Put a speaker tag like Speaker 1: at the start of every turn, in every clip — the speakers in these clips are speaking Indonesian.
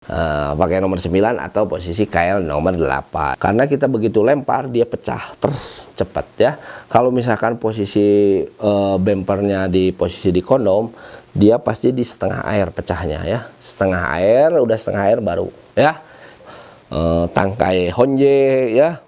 Speaker 1: pakai nomor 9 atau posisi KL nomor 8. Karena kita begitu lempar dia pecah cepat ya. Kalau misalkan posisi bempernya di posisi di kondom, dia pasti di setengah air pecahnya ya. Setengah air, udah setengah air baru ya. Tangkai honje ya,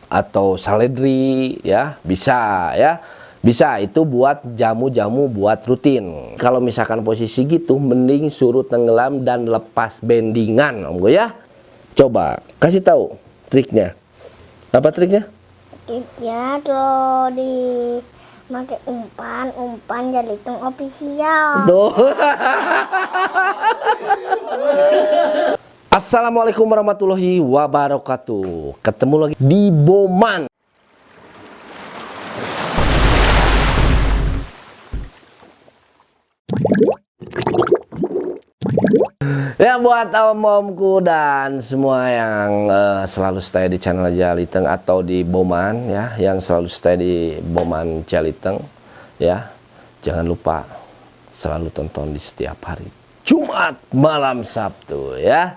Speaker 1: atau saledri ya, bisa ya. Bisa itu buat jamu-jamu buat rutin. Kalau misalkan posisi gitu, mending suruh tenggelam dan lepas bendingan, Om Gue ya. Coba kasih tahu triknya. Apa triknya?
Speaker 2: Triknya kalau di pakai umpan Jalitung official.
Speaker 1: Tuh. Assalamualaikum warahmatullahi wabarakatuh. Ketemu lagi di Boman. Ya buat om-omku dan semua yang selalu stay di channel Jaliteng atau di Boman ya, yang selalu stay di Boman Jaliteng ya, jangan lupa selalu tonton di setiap hari Jumat malam Sabtu ya.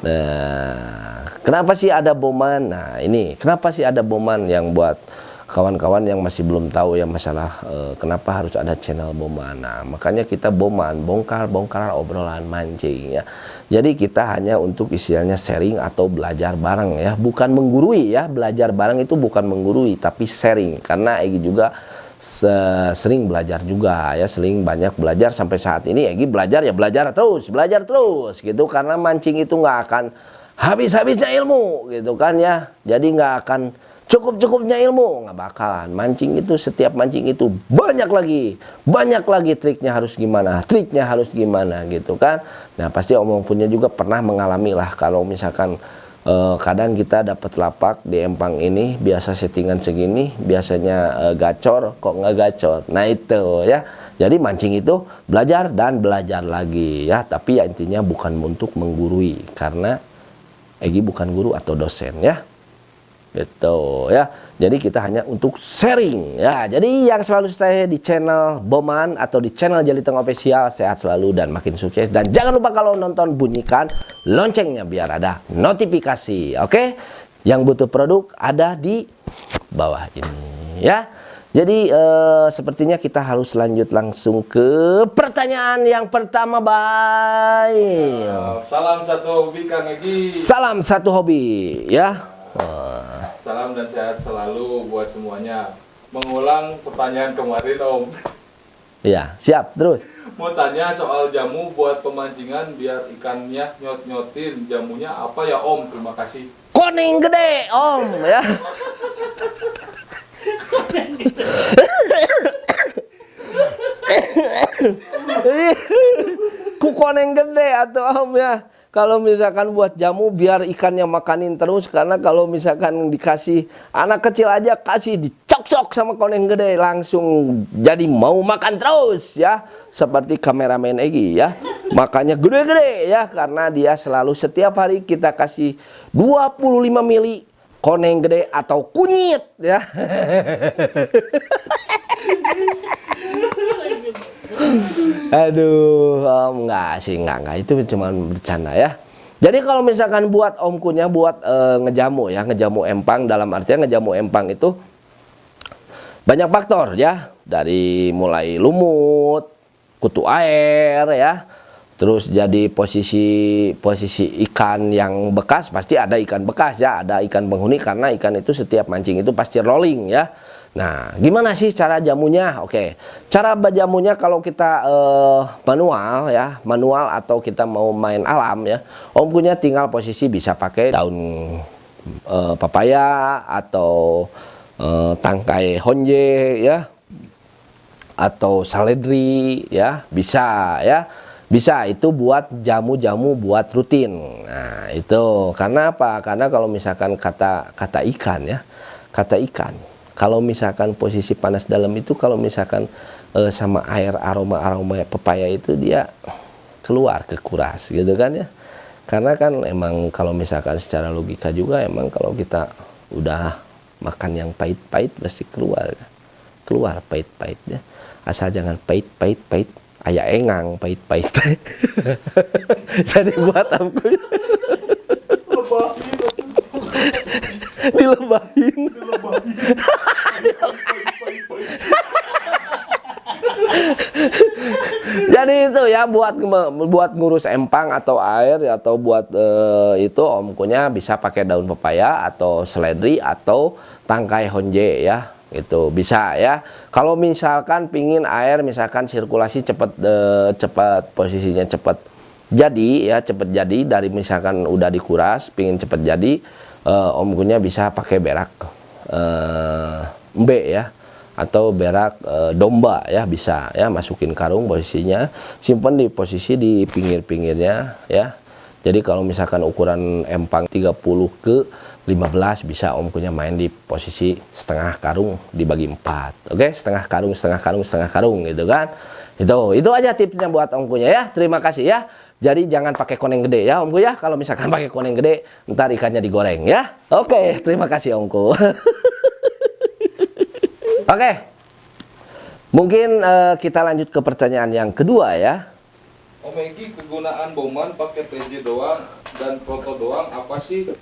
Speaker 1: Nah, kenapa sih ada Boman? Nah ini kenapa sih ada Boman, yang buat kawan-kawan yang masih belum tahu ya masalah kenapa harus ada channel Boman. Nah, makanya kita Boman, bongkar-bongkar obrolan mancing ya. Jadi kita hanya untuk istilahnya sharing atau belajar bareng ya, bukan menggurui ya. Belajar bareng itu bukan menggurui tapi sharing, karena Egi juga sering belajar juga ya, sering banyak belajar. Sampai saat ini Egi belajar ya, belajar terus gitu, karena mancing itu nggak akan habis-habisnya ilmu gitu kan ya. Jadi nggak akan cukup-cukupnya ilmu, nggak bakalan. Mancing itu, setiap mancing itu banyak lagi triknya harus gimana gitu kan. Nah pasti omong punya juga pernah mengalami lah, kalau misalkan kadang kita dapat lapak di empang ini biasa settingan segini, biasanya gacor kok nggak gacor. Nah itu ya, jadi mancing itu belajar dan belajar lagi ya, tapi ya intinya bukan untuk menggurui, karena Egi bukan guru atau dosen ya. Gitu ya. Jadi kita hanya untuk sharing ya. Jadi yang selalu stay di channel Boman atau di channel Jaliteng Official, sehat selalu dan makin sukses. Dan jangan lupa kalau nonton bunyikan loncengnya biar ada notifikasi. Oke? Yang butuh produk ada di bawah ini ya. Jadi sepertinya kita harus lanjut langsung ke pertanyaan yang pertama. Bye.
Speaker 3: Salam satu hobi Kang Egi.
Speaker 1: Salam satu hobi ya.
Speaker 3: Salam dan sehat selalu buat semuanya. Mengulang pertanyaan kemarin Om.
Speaker 1: Iya, siap terus.
Speaker 3: Mau tanya soal jamu buat pemancingan biar ikannya nyot-nyotin. Jamunya apa ya Om? Terima kasih.
Speaker 1: Koneng gede Om ya. Ku koneng gede atau Om ya. Kalau misalkan buat jamu biar ikannya makanin terus, karena kalau misalkan dikasih anak kecil aja kasih dicok-cok sama koneng gede langsung jadi mau makan terus ya, seperti kameramen Egi ya, makanya gede-gede ya, karena dia selalu setiap hari kita kasih 25 mili koneng gede atau kunyit ya. Aduh, enggak sih, enggak, itu cuma bercanda ya. Jadi kalau misalkan buat omkunya buat ngejamu ya, ngejamu empang, dalam artian ngejamu empang itu banyak faktor ya, dari mulai lumut, kutu air ya, terus jadi posisi ikan yang bekas, pasti ada ikan bekas ya, ada ikan penghuni, karena ikan itu setiap mancing itu pasti rolling ya. Nah, gimana sih cara jamunya? Oke, cara jamunya kalau kita manual ya, manual atau kita mau main alam ya, Om punya tinggal posisi bisa pakai daun papaya atau tangkai honje ya, atau saledri ya, bisa ya. Bisa itu buat jamu-jamu buat rutin. Nah, itu karena apa? Karena kalau misalkan kata ikan ya, kata ikan, kalau misalkan posisi panas dalam itu, kalau misalkan sama air aroma pepaya itu dia keluar kekuras gitu kan ya. Karena kan emang kalau misalkan secara logika juga emang kalau kita udah makan yang pahit-pahit pasti keluar pahit-pahitnya. Asal jangan pahit aya engang pahit-pahit. Jadi buat Omku dilebahin. Jadi itu ya buat ngurus empang atau air atau buat itu Omkunya bisa pakai daun pepaya atau seledri atau tangkai honje ya. Itu bisa ya. Kalau misalkan pingin air misalkan sirkulasi cepat posisinya cepat jadi ya, cepat jadi dari misalkan udah dikuras pingin cepat jadi, Omkunya bisa pakai berak embe ya atau berak domba ya, bisa ya, masukin karung posisinya, simpan di posisi di pinggir-pinggirnya ya. Jadi kalau misalkan ukuran empang 30 ke 15 bisa Omkunya main di posisi setengah karung dibagi 4. Oke, setengah karung, setengah karung, setengah karung gitu kan. Itu aja tipsnya buat Omkunya ya. Terima kasih ya. Jadi jangan pakai koneng gede ya Omku ya. Kalau misalkan pakai koneng gede, ntar ikannya digoreng ya. Oke, terima kasih Omku. Oke. Mungkin kita lanjut ke pertanyaan yang kedua ya.
Speaker 3: Om Egi, kegunaan boman pakai TJ doang dan proto doang apa sih?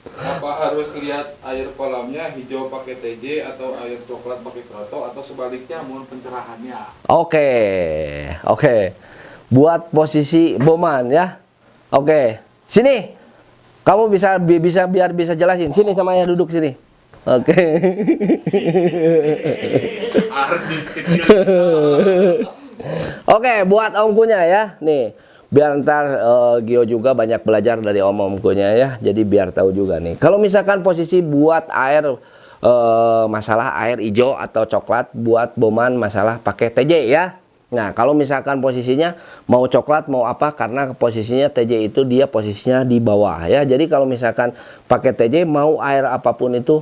Speaker 3: Apa harus lihat air kolamnya hijau pakai TJ atau air coklat pakai proto atau sebaliknya mohon pencerahannya? Oke. Buat posisi boman ya. Oke. Sini. Kamu bisa biar bisa jelasin. Sini sama ayah duduk sini. Oke. Artis kecil.
Speaker 1: Oke, buat Omkunya ya. Nih, biar ntar Gio juga banyak belajar dari Omkunya ya. Jadi biar tahu juga nih. Kalau misalkan posisi buat air masalah air hijau atau coklat, buat boman masalah pakai TJ ya. Nah, kalau misalkan posisinya mau coklat mau apa, karena posisinya TJ itu dia posisinya di bawah ya. Jadi kalau misalkan pakai TJ mau air apapun itu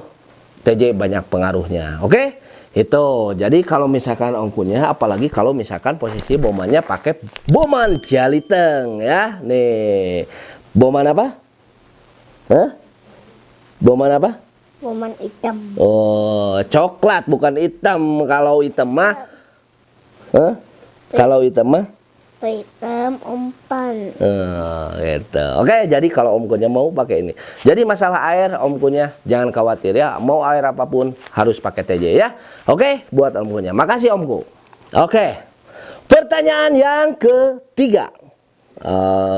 Speaker 1: TJ banyak pengaruhnya. Oke? Itu. Jadi kalau misalkan Omkunya, apalagi kalau misalkan posisi bomannya pakai boman jaliteng ya. Nih. Boman apa? Hah? Boman apa?
Speaker 2: Boman hitam.
Speaker 1: Oh, coklat bukan hitam. Kalau hitam mah hah? Kalau hitam mah
Speaker 2: Hitam umpan.
Speaker 1: Gitu. Oke, jadi kalau Omkunya mau pakai ini. Jadi masalah air Omkunya jangan khawatir ya. Mau air apapun harus pakai TJ ya. Oke, buat Omkunya. Makasih Omku. Oke. Pertanyaan yang ketiga.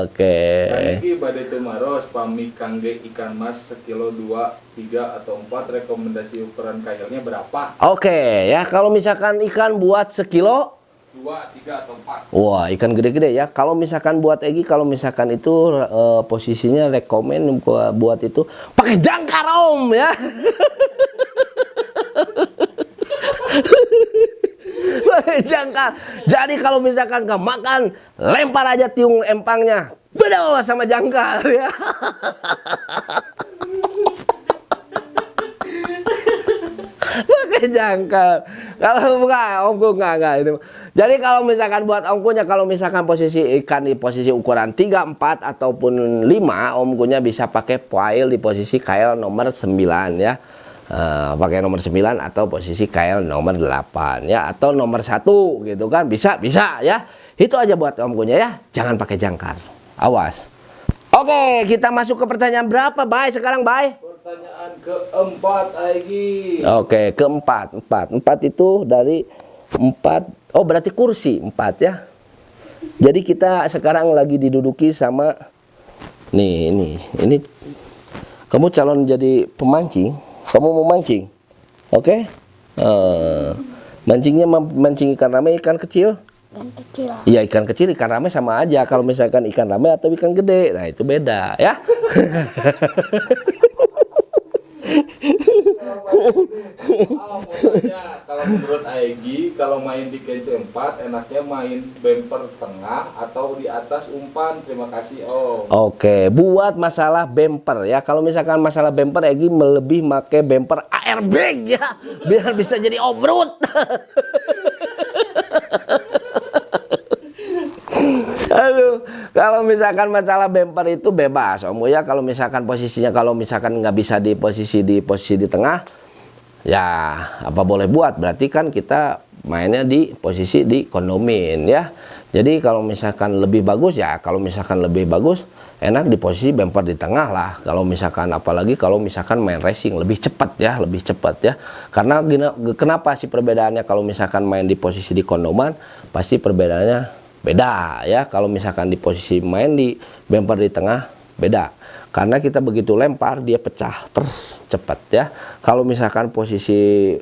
Speaker 1: Oke.
Speaker 3: Kaniki badai tumaros pami kangge ikan mas sekilo 2, 3 atau 4 rekomendasi ukuran kailnya berapa?
Speaker 1: Oke, ya kalau misalkan ikan buat sekilo
Speaker 3: 2, 3 atau 4.
Speaker 1: wah, ikan gede-gede ya. Kalau misalkan buat Egi, kalau misalkan itu posisinya rekomen buat itu pakai jangkar Om ya. Pakai jangkar. Jadi kalau misalkan nggak makan, lempar aja tiung empangnya. Bedol sama jangkar ya. Pakai jangkar. Kalau bukan Omku enggak ini. Jadi kalau misalkan buat Omkunya, kalau misalkan posisi ikan di posisi ukuran 3, 4 ataupun 5, Omkunya bisa pakai foil di posisi kail nomor 9 ya. Pakai nomor 9 atau posisi kail nomor 8 ya, atau nomor 1 gitu kan, bisa ya. Itu aja buat Omkunya ya. Jangan pakai jangkar. Awas. Oke, kita masuk ke pertanyaan berapa, Bay? Sekarang, Bay?
Speaker 3: Pertanyaan keempat, Egi.
Speaker 1: Oke, keempat. Empat itu dari 4. Oh, berarti kursi 4 ya. Jadi kita sekarang lagi diduduki sama ini. Kamu calon jadi pemancing. Kamu mau mancing. Oke? Mancingnya mancing ikan rame, ikan kecil?
Speaker 2: Ikan kecil.
Speaker 1: Iya, ikan kecil, ikan rame sama aja. Kalau misalkan ikan rame atau ikan gede, nah itu beda ya.
Speaker 3: Kalau menurut Aegi, kalau main di KC4 enaknya main bumper tengah atau di atas umpan. Terima kasih Om.
Speaker 1: Oke, buat masalah bumper ya. Kalau misalkan masalah bumper, Egi lebih make bumper airbag ya, biar bisa jadi off-road. Aduh, kalau misalkan masalah bumper itu bebas Om ya. Kalau misalkan posisinya, kalau misalkan nggak bisa di posisi di tengah, ya apa boleh buat. Berarti kan kita mainnya di posisi di kondomin ya. Jadi kalau misalkan lebih bagus ya, kalau misalkan lebih bagus enak di posisi bumper di tengah lah. Kalau misalkan apalagi kalau misalkan main racing lebih cepat ya, lebih cepat ya. Karena kenapa sih perbedaannya kalau misalkan main di posisi di kondoman pasti perbedaannya beda ya. Kalau misalkan di posisi main di bumper di tengah beda. Karena kita begitu lempar dia pecah cepat ya. Kalau misalkan posisi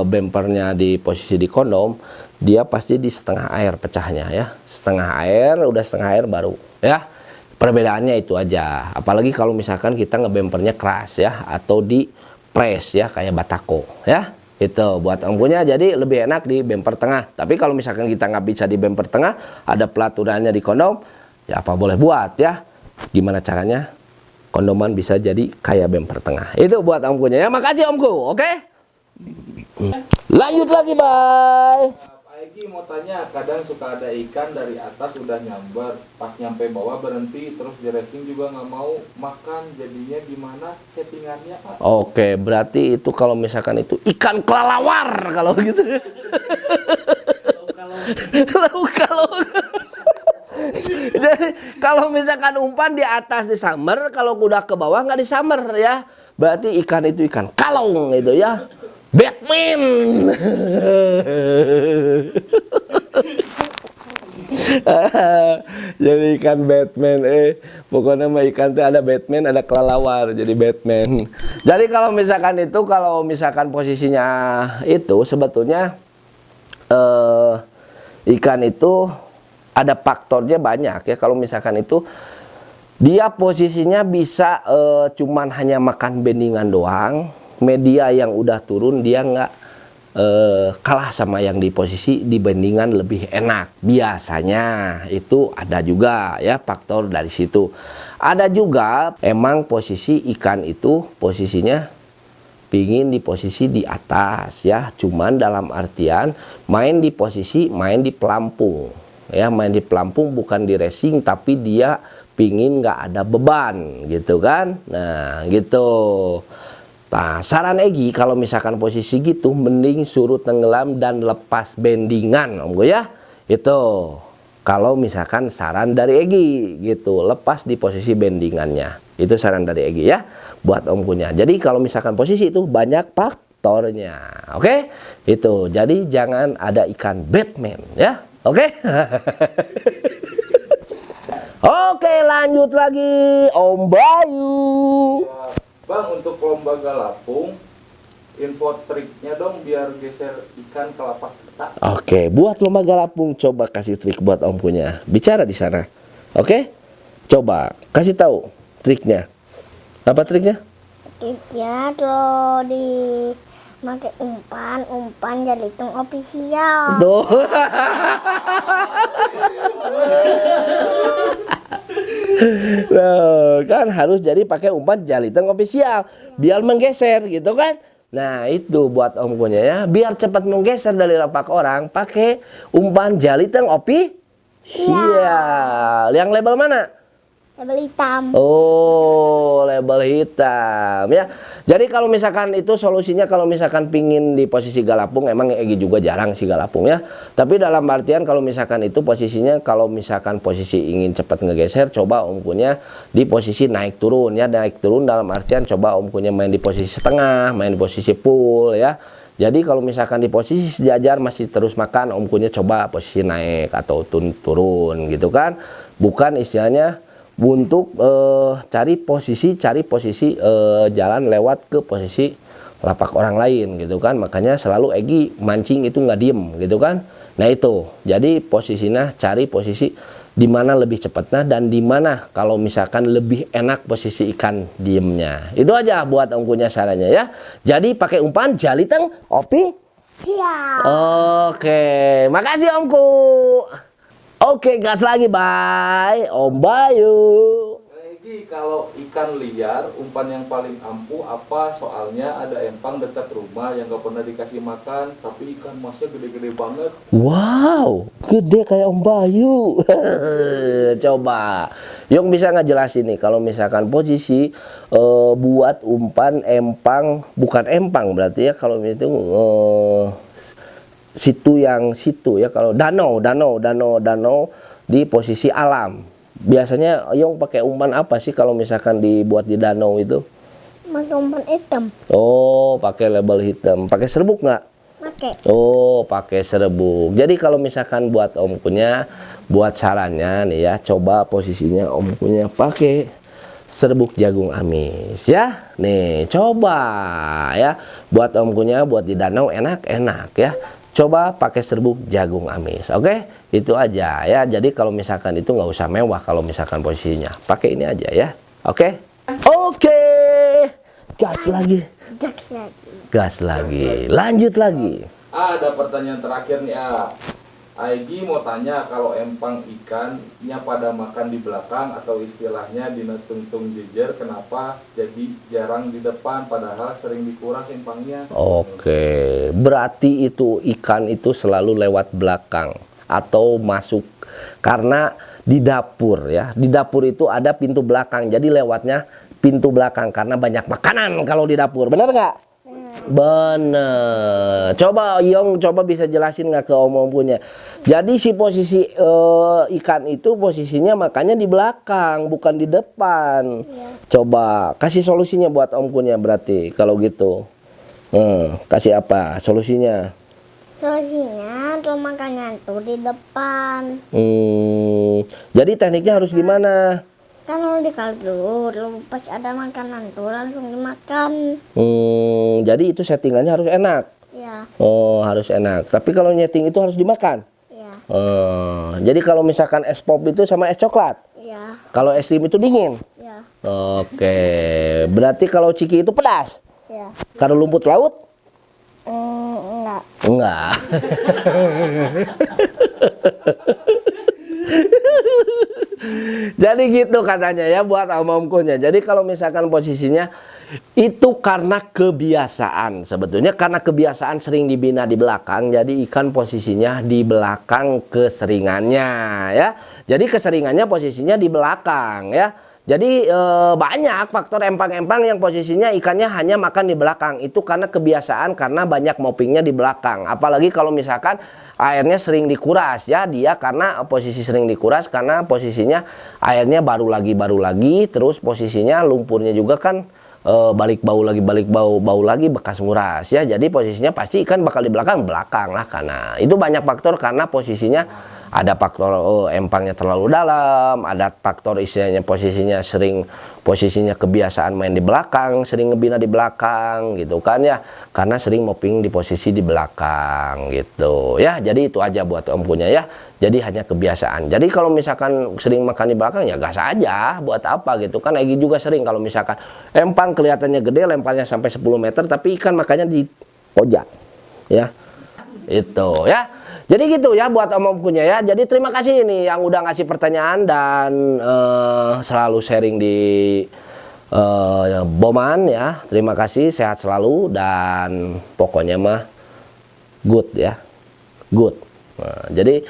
Speaker 1: bumpernya di posisi di kondom, dia pasti di setengah air pecahnya ya. Setengah air, udah setengah air baru ya. Perbedaannya itu aja. Apalagi kalau misalkan kita ngebempernya keras ya, atau di press ya kayak Batako ya. Itu buat ampunya, jadi lebih enak di bumper tengah. Tapi kalau misalkan kita nggak bisa di bumper tengah, ada pelaturannya di kondom, ya apa boleh buat ya. Gimana caranya kondoman bisa jadi kayak bumper tengah. Itu buat omkunya ya. Makasih omku, oke? Lanjut lagi, bye.
Speaker 3: Pak Egi mau tanya, kadang suka ada ikan dari atas udah nyamber, pas nyampe bawah berhenti, terus di racing juga nggak mau makan, jadinya gimana settingannya Pak?
Speaker 1: Oke, berarti itu kalau misalkan itu ikan kelelawar kalau gitu. Kalau jadi kalau misalkan umpan di atas di summer, kalau udah ke bawah nggak di summer ya. Berarti ikan itu ikan kalong gitu ya. Batman. Jadi ikan Batman pokoknya mah ikan tuh ada Batman, ada kelelawar, jadi Batman. Jadi kalau misalkan posisinya itu sebetulnya ikan itu ada faktornya banyak ya. Kalau misalkan itu dia posisinya bisa cuman hanya makan bendingan doang, media yang udah turun dia nggak kalah sama yang di posisi di bendingan lebih enak. Biasanya itu ada juga ya faktor dari situ. Ada juga emang posisi ikan itu posisinya pingin di posisi di atas ya, cuman dalam artian main di pelampung ya, main di pelampung bukan di racing, tapi dia pingin nggak ada beban gitu kan. Nah gitu. Nah saran Egi kalau misalkan posisi gitu mending suruh tenggelam dan lepas bendingan om gue ya. Itu kalau misalkan saran dari Egi gitu, lepas di posisi bendingannya. Itu saran dari Egi ya buat om punya. Jadi kalau misalkan posisi itu banyak faktornya. Oke? Itu. Jadi jangan ada ikan Batman ya. Oke? Oke, lanjut lagi Om Bayu.
Speaker 3: Ya, Bang, untuk lomba galapung, info triknya dong biar geser ikan ke lapak kita.
Speaker 1: Oke, buat lomba galapung coba kasih trik buat Om punya. Bicara di sana. Oke? Coba kasih tahu triknya. Apa triknya?
Speaker 2: Ya, kalau di pakai umpan jadi hitung official.
Speaker 1: Tuh. Loh, kan harus jadi pakai umpan jaliteng official biar menggeser gitu kan. Nah itu buat om punya ya, biar cepat menggeser dari lapak orang pakai umpan jaliteng official. Yang label mana?
Speaker 2: Label hitam.
Speaker 1: Oh, label hitam ya. Jadi kalau misalkan itu solusinya, kalau misalkan pingin di posisi galapung, emang Egi juga jarang sih galapung ya. Tapi dalam artian kalau misalkan itu posisinya, kalau misalkan posisi ingin cepat ngegeser, coba om punya di posisi naik turun ya. Naik turun dalam artian coba om punya main di posisi setengah, main di posisi full ya. Jadi kalau misalkan di posisi sejajar masih terus makan, om punya coba posisi naik atau turun gitu kan. Bukan istilahnya untuk cari posisi jalan lewat ke posisi lapak orang lain gitu kan. Makanya selalu Egi mancing itu nggak diem gitu kan. Nah itu jadi posisinya cari posisi di mana lebih cepatnya dan di mana kalau misalkan lebih enak posisi ikan diemnya. Itu aja buat omkunya sarannya ya. Jadi pakai umpan jaliteng opi.
Speaker 2: Siap.
Speaker 1: Oke, makasih omku. Oke, gas lagi, bye. Om Bayu.
Speaker 3: Egi, kalau ikan liar, umpan yang paling ampuh apa? Soalnya ada empang dekat rumah yang gak pernah dikasih makan, tapi ikan masnya gede-gede banget.
Speaker 1: Wow, gede kayak Om Bayu. Coba, Yung bisa ngejelasin nih, kalau misalkan posisi buat umpan empang, bukan empang berarti ya, kalau itu situ ya, kalau danau di posisi alam. Biasanya Iyong pakai umpan apa sih kalau misalkan dibuat di danau itu?
Speaker 2: Pakai umpan hitam.
Speaker 1: Oh, pakai label hitam. Pakai serbuk nggak?
Speaker 2: Pakai.
Speaker 1: Oh, pakai serbuk. Jadi kalau misalkan buat Om punya, buat sarannya nih ya, coba posisinya Om punya pakai serbuk jagung amis ya. Nih, coba ya. Buat Om punya, buat di danau enak-enak ya. Coba pakai serbuk jagung amis. Oke? Itu aja ya. Jadi kalau misalkan itu nggak usah mewah kalau misalkan posisinya. Pakai ini aja ya. Oke? Oke. Gas lagi. Gas lagi, lanjut lagi.
Speaker 3: Ada pertanyaan terakhir nih, Aigi mau tanya, kalau empang ikannya pada makan di belakang atau istilahnya dinetungtung jejer, kenapa jadi jarang di depan padahal sering dikuras empangnya?
Speaker 1: Oke, berarti itu ikan itu selalu lewat belakang atau masuk karena di dapur ya. Di dapur itu ada pintu belakang, jadi lewatnya pintu belakang karena banyak makanan kalau di dapur. Benar nggak? Bener. Coba Iyong bisa jelasin nggak ke Om punya. Jadi si posisi ikan itu posisinya makanya di belakang bukan di depan. Coba kasih solusinya buat Om punya berarti kalau gitu. Kasih apa solusinya?
Speaker 2: Solusinya tuh makannya tuh di depan.
Speaker 1: Jadi tekniknya harus gimana?
Speaker 2: Kalau di kaldu, pas ada makanan tuh langsung dimakan.
Speaker 1: Jadi itu settingannya harus enak.
Speaker 2: Ya.
Speaker 1: Oh, harus enak. Tapi kalau nyeting itu harus dimakan.
Speaker 2: Ya.
Speaker 1: Jadi kalau misalkan es pop itu sama es coklat.
Speaker 2: Ya.
Speaker 1: Kalau es krim itu dingin.
Speaker 2: Ya.
Speaker 1: Oke. Berarti kalau ciki itu pedas.
Speaker 2: Ya.
Speaker 1: Kalau lumput laut?
Speaker 2: Enggak.
Speaker 1: Enggak. Jadi gitu katanya ya buat om-omkunya. Jadi kalau misalkan posisinya itu karena kebiasaan. Sebetulnya karena kebiasaan sering dibina di belakang. Jadi ikan posisinya di belakang keseringannya ya. Jadi keseringannya posisinya di belakang ya. Jadi banyak faktor empang-empang yang posisinya ikannya hanya makan di belakang. Itu karena kebiasaan, karena banyak moppingnya di belakang. Apalagi kalau misalkan airnya sering dikuras ya, dia karena posisi sering dikuras karena posisinya airnya baru lagi, terus posisinya lumpurnya juga kan balik bau lagi bekas nguras ya. Jadi posisinya pasti ikan bakal di belakang lah, karena itu banyak faktor, karena posisinya ada faktor empangnya terlalu dalam, ada faktor istilahnya posisinya kebiasaan main di belakang, sering ngebina di belakang gitu kan ya, karena sering mopping di posisi di belakang gitu ya. Jadi itu aja buat om punya ya, jadi hanya kebiasaan. Jadi kalau misalkan sering makan di belakang ya gas aja, buat apa gitu kan. Egi juga sering kalau misalkan empang kelihatannya gede, lemparnya sampai 10 meter, tapi ikan makannya di pojok ya, itu ya. Jadi gitu ya buat om-omkunya ya. Jadi terima kasih ini yang udah ngasih pertanyaan dan selalu sharing di Boman ya. Terima kasih, sehat selalu dan pokoknya mah good ya, good. Nah, jadi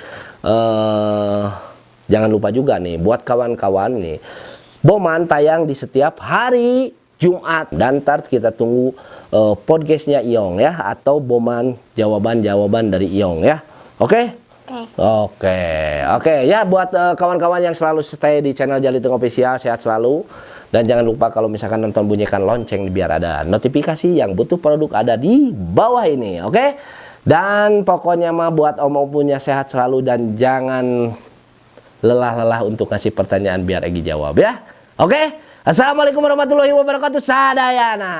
Speaker 1: jangan lupa juga nih buat kawan-kawan nih, Boman tayang di setiap hari Jumat, dan ntar kita tunggu podcastnya Iyong ya, atau Boman jawaban-jawaban dari Iyong ya. Oke? Oke ya, buat kawan-kawan yang selalu stay di channel Jaliteng Official, sehat selalu. Dan jangan lupa kalau misalkan nonton, bunyikan lonceng biar ada notifikasi yang butuh produk ada di bawah ini. Oke? Dan pokoknya mah buat om punya sehat selalu dan jangan lelah-lelah untuk kasih pertanyaan biar Egi jawab ya. Oke? Assalamualaikum warahmatullahi wabarakatuh. Sadayana.